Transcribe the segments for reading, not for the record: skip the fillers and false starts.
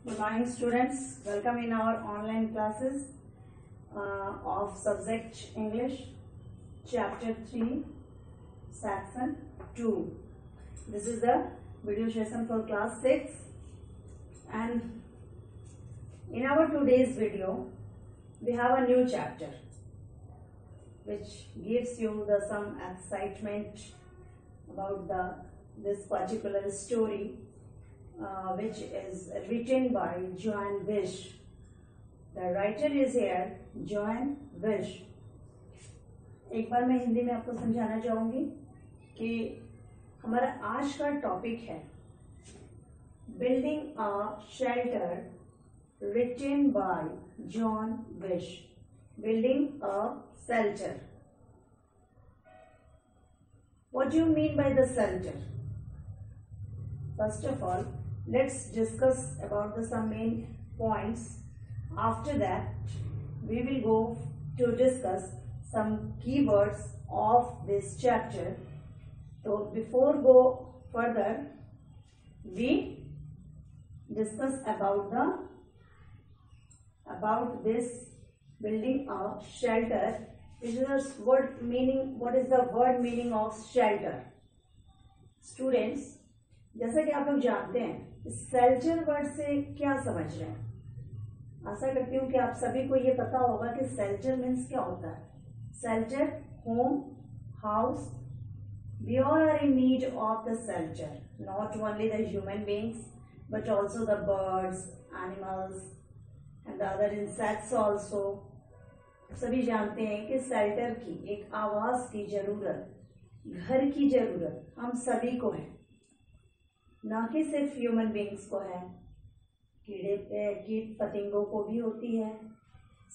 Good morning, students. Welcome in our online classes of subject English, chapter 3, section 2. This is the video session for class 6, and in our today's video we have a new chapter which gives you some excitement about this particular story, which is written by Joan Wish. The writer is here, Joan Wish. एक बार मैं हिंदी में आपको समझाना चाहूंगी कि हमारा आज का टॉपिक है building a shelter written by John Wish. Building a shelter. What do you mean by the shelter? First of all, let's discuss about some main points. After that, we will go to discuss some keywords of this chapter. So before go further, we discuss about this building a shelter. Which is the word meaning? What is the word meaning of shelter? Students, जैसा कि आप लोग जानते हैं shelter word से क्या समझ रहे हैं. आशा करती हूँ कि आप सभी को ये पता होगा कि शेल्टर मीन्स क्या होता है. Shelter, home, house. We all are in need of the shelter. Not only the human beings, but also the birds, animals, and the other insects also. सभी जानते हैं कि शेल्टर की, एक आवास की जरूरत, घर की जरूरत हम सभी को है, ना कि सिर्फ ह्यूमन बींग्स को है. कीट पतंगों को भी होती है,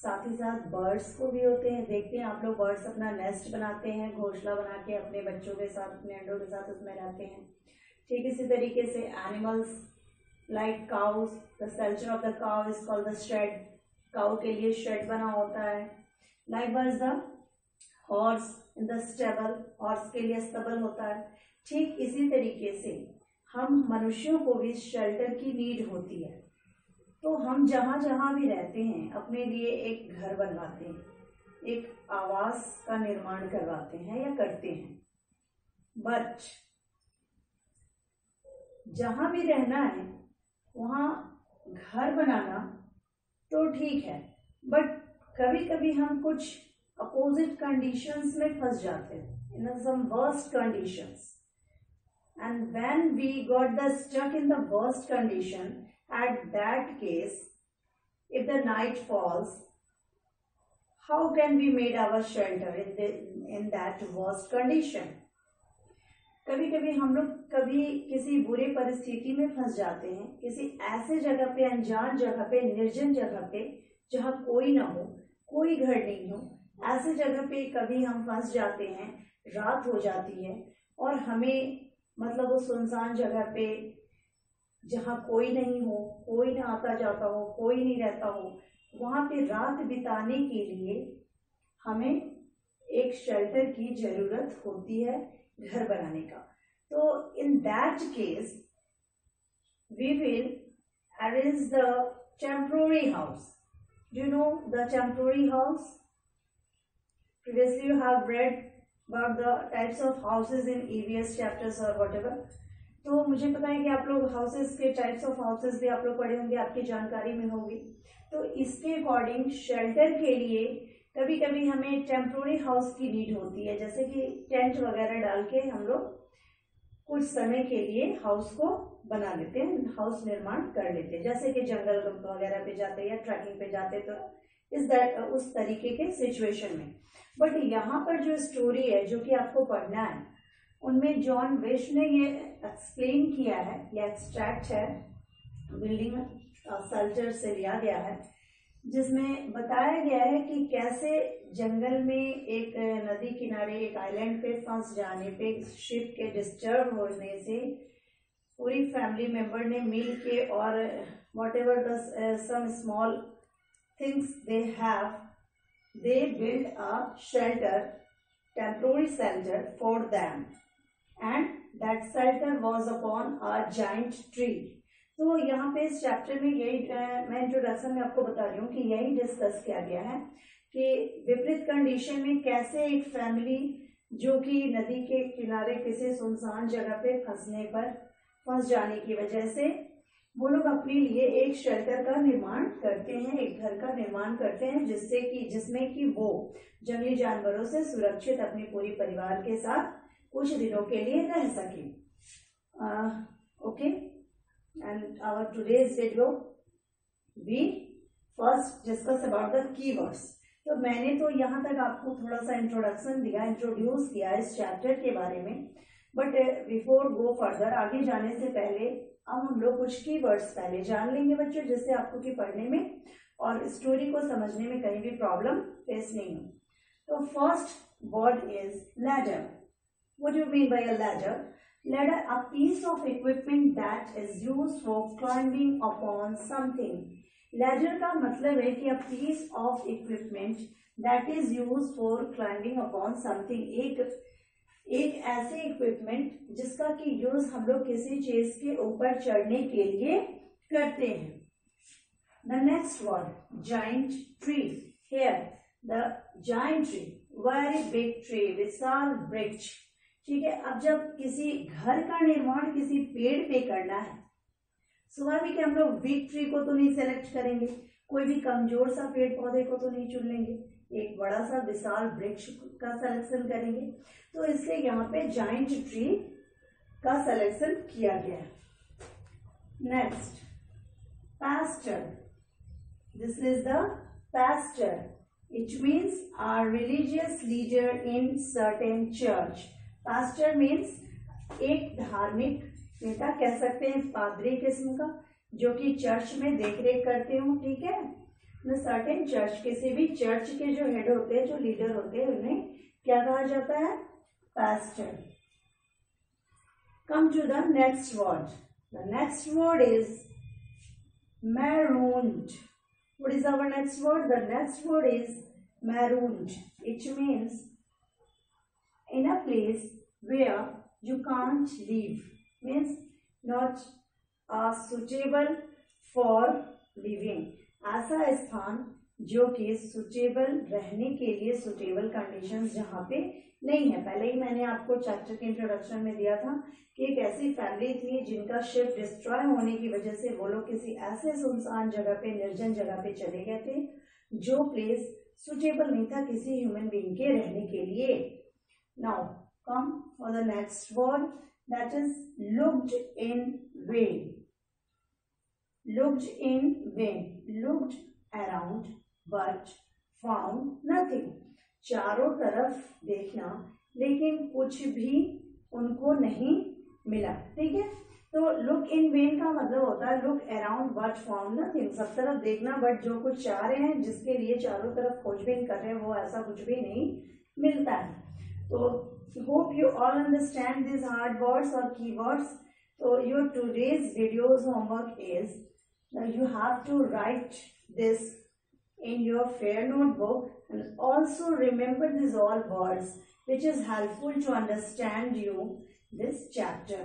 साथ ही साथ बर्ड्स को भी होते हैं. देखते हैं आप लोग बर्ड्स अपना नेस्ट बनाते हैं, घोंसला बना के अपने बच्चों के साथ, अपने अंडों के साथ उसमें रहते हैं. ठीक इसी तरीके से animals like cows, the shelter of the cow is called the shed. Cow के लिए शेड बना होता है. Likewise the horse in the stable, horse के लिए स्टबल होता है. ठीक इसी तरीके से हम मनुष्यों को भी शेल्टर की नीड होती है. तो हम जहाँ जहाँ भी रहते हैं अपने लिए एक घर बनवाते हैं, एक आवास का निर्माण करवाते हैं या करते हैं. बट जहाँ भी रहना है वहाँ घर बनाना तो ठीक है, बट कभी कभी हम कुछ अपोजिट कंडीशंस में फंस जाते हैं, in some worst conditions. And when we got the stuck in the worst condition, at that case if the night falls, how can we made our shelter in that worst condition. कभी कभी हम लोग कभी किसी बुरी परिस्थिति में फंस जाते हैं, किसी ऐसे जगह पे, अनजान जगह पे, निर्जन जगह पे, जहाँ कोई ना हो, कोई घर नहीं हो. ऐसे जगह पे कभी हम फंस जाते हैं, रात हो जाती है और हमें मतलब उस सुनसान जगह पे जहाँ कोई नहीं हो, कोई ना आता जाता हो, कोई नहीं रहता हो, वहाँ पे रात बिताने के लिए हमें एक शेल्टर की जरूरत होती है घर बनाने का. तो in that case we will arrange the temporary house. Do you know the temporary house? Previously you have read about the types of houses in EVS chapters or whatever. तो मुझे पता है कि आप लोग हाउसेस के टाइप्स ऑफ हाउसेस भी आप लोग पढ़े होंगे, आपकी जानकारी में होगी. तो इसके अकॉर्डिंग शेल्टर के लिए कभी कभी हमें टेम्पोररी हाउस की नीड होती है, जैसे कि टेंट वगैरह डाल के हम लोग कुछ समय के लिए हाउस को बना लेते हैं, हाउस निर्माण कर लेते हैं. जैसे कि जंगल वगैरह पे जाते या ट्रैकिंग पे जाते, तो उस तरीके के सिचुएशन में. बट यहाँ पर जो स्टोरी है जो कि आपको पढ़ना है, उनमें जॉन विश ने ये एक्सप्लेन किया है, ये एक्सट्रैक्ट है बिल्डिंग शेल्टर से लिया गया है, जिसमें बताया गया है कि कैसे जंगल में एक नदी किनारे एक आइलैंड पे फंस जाने पे, शिप के डिस्टर्ब होने से पूरी फैमिली मेंबर ने मिल के और whatever the some small things they have, they built a shelter, temporary shelter for them, and that shelter was upon a giant tree. तो यहाँ पे इस चैप्टर में यही मैं इंट्रोडक्शन में आपको बता रही हूँ कि यही डिस्कस किया गया है कि विपरीत कंडीशन में कैसे एक फैमिली जो कि नदी के किनारे किसी सुनसान जगह पे फंस जाने की वजह से वो लोग अपने लिए एक शेल्टर का निर्माण करते हैं, एक घर का निर्माण करते हैं जिसमें कि वो जंगली जानवरों से सुरक्षित अपने पूरे परिवार के साथ कुछ दिनों के लिए रह सके। Okay, and our today's video we first discuss about the keywords. तो मैंने तो यहाँ तक आपको थोड़ा सा इंट्रोड्यूस किया इस चैप्टर के बारे में, बट बिफोर गो फर्दर, आगे जाने से पहले अब हम लोग कुछ कीवर्ड्स पहले जान लेंगे बच्चों, जिससे आपको कि पढ़ने में और स्टोरी को समझने में कहीं भी प्रॉब्लम फेस नहीं हो। तो first word is ladder. What do you mean by a ladder? Ladder, a piece of equipment that is used for climbing upon something. Ladder का मतलब है कि a piece of equipment that is used for climbing upon something. एक ऐसे equipment जिसका कि use हम लोग किसी चीज के ऊपर चढ़ने के लिए करते हैं। The next word, giant tree. Here, the giant tree, very big tree, विशाल वृक्ष। ठीक है, अब जब किसी घर का निर्माण किसी पेड़ पे करना है, स्वाभाविक है हम लोग वीक ट्री को तो नहीं सेलेक्ट करेंगे, कोई भी कमजोर सा पेड़ पौधे को तो नहीं चुन लेंगे, एक बड़ा सा विशाल वृक्ष का सिलेक्शन करेंगे। तो इसलिए यहाँ पे जाइंट ट्री का सिलेक्शन किया गया। Next, pastor. This is the pastor. It means a religious leader in certain church. Pastor means एक धार्मिक नेता कह सकते हैं, पादरी किस्म का, जो कि चर्च में देखरेख करते हो। ठीक है, सर्टेन चर्च, किसी भी चर्च के जो हेड होते हैं, जो लीडर होते हैं, उन्हें क्या कहा जाता है? Pastor. Come to the next word. The next word is marooned. What is our next word? The next word is marooned. It means in a place where you can't live, means not suitable for living. ऐसा स्थान जो कि suitable रहने के लिए, suitable conditions जहाँ पे नहीं है। पहले ही मैंने आपको चैप्टर के इंट्रोडक्शन में दिया था कि एक ऐसी फैमिली थी जिनका शिप डिस्ट्रॉय होने की वजह से वो लोग किसी ऐसे सुनसान जगह पे, निर्जन जगह पे चले गए थे जो प्लेस सुटेबल नहीं था किसी ह्यूमन बीइंग के रहने के लिए। Now come for the next word, that is looked in when. Looked in when, looked around but found nothing. चारों तरफ देखना लेकिन कुछ भी उनको नहीं मिला। ठीक है, तो लुक इन वेन का मतलब होता है look around but found nothing. सब तरफ देखना बट जो कुछ चाह रहे हैं, जिसके लिए चारों तरफ खोजबीन कर रहे हैं, वो ऐसा कुछ भी नहीं मिलता है। तो hope you all understand this hard words और कीवर्ड्स। तो your today's videos homework is you have to write this in your fair notebook and also remember these all words which is helpful to understand you this chapter.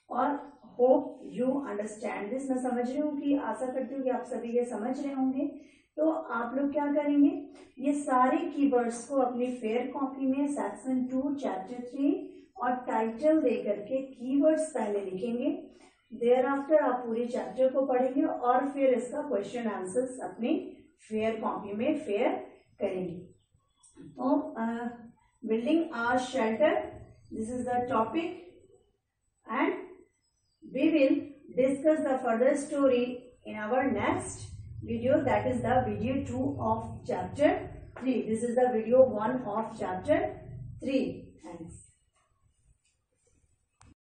और hope you understand this. मैं समझ रही हूँ कि आशा करती हूँ कि आप सभी ये समझ रहे होंगे। तो आप लोग क्या करेंगे, ये सारे कीवर्ड्स को अपनी फेयर कॉपी में सेक्शन 2 चैप्टर 3 और टाइटल दे करके कीवर्ड्स पहले लिखेंगे। देयर आफ्टर आप पूरे चैप्टर को पढ़ेंगे और फिर इसका क्वेश्चन आंसर्स अपनी फेयर कॉपी में फेयर करेंगे। तो building a shelter, this is the topic and we will discuss the further story in our next video, that is the video 2 of chapter 3. This is the video 1 of chapter 3. Thanks.